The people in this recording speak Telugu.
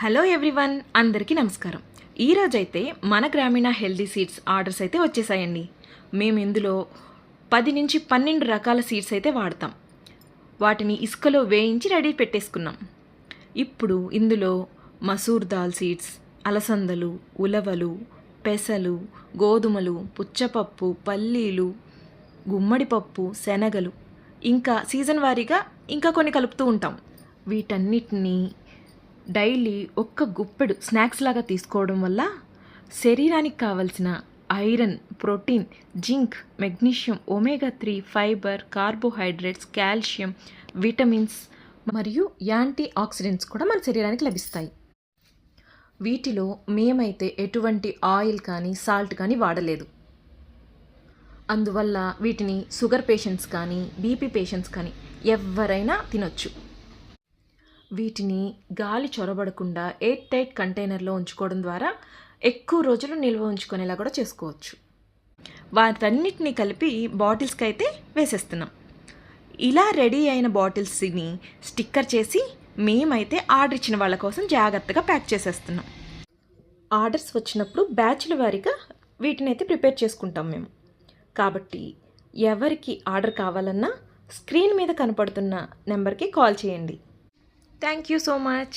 హలో ఎవ్రీవన్, అందరికీ నమస్కారం. ఈరోజైతే మన గ్రామీణ హెల్దీ సీడ్స్ ఆర్డర్స్ అయితే వచ్చేసాయండి. మేము ఇందులో 10 నుంచి 12 రకాల సీడ్స్ అయితే వాడతాం. వాటిని ఇసుకలో వేయించి రెడీ పెట్టేసుకున్నాం. ఇప్పుడు ఇందులో మసూర్ దాల్ సీడ్స్, అలసందలు, ఉలవలు, పెసలు, గోధుమలు, పుచ్చపప్పు, పల్లీలు, గుమ్మడి పప్పు, శనగలు, ఇంకా సీజన్ వారీగా ఇంకా కొన్ని కలుపుతూ ఉంటాం. వీటన్నిటినీ డైలీ ఒక్క గుప్పెడు స్నాక్స్ లాగా తీసుకోవడం వల్ల శరీరానికి కావలసిన iron, protein, zinc, magnesium, omega 3, fibre, carbohydrates, calcium, vitamins మరియు యాంటీ ఆక్సిడెంట్స్ కూడా మన శరీరానికి లభిస్తాయి. వీటిలో మేమైతే ఎటువంటి ఆయిల్ కానీ సాల్ట్ కానీ వాడలేదు. అందువల్ల వీటిని షుగర్ పేషెంట్స్ కానీ బీపీ పేషెంట్స్ కానీ ఎవరైనా తినొచ్చు. వీటిని గాలి చొరబడకుండా ఎయిర్ టైట్ కంటైనర్లో ఉంచుకోవడం ద్వారా ఎక్కువ రోజులు నిల్వ ఉంచుకునేలా కూడా చేసుకోవచ్చు. వాటన్నిటిని కలిపి బాటిల్స్కి అయితే వేసేస్తున్నాం. ఇలా రెడీ అయిన బాటిల్స్ని స్టిక్కర్ చేసి మేమైతే ఆర్డర్ ఇచ్చిన వాళ్ళ కోసం జాగ్రత్తగా ప్యాక్ చేసేస్తున్నాం. ఆర్డర్స్ వచ్చినప్పుడు బ్యాచ్ల వారీగా వీటిని అయితే ప్రిపేర్ చేసుకుంటాం మేము. కాబట్టి ఎవరికి ఆర్డర్ కావాలన్నా స్క్రీన్ మీద కనపడుతున్న నెంబర్కి కాల్ చేయండి. Thank you so much.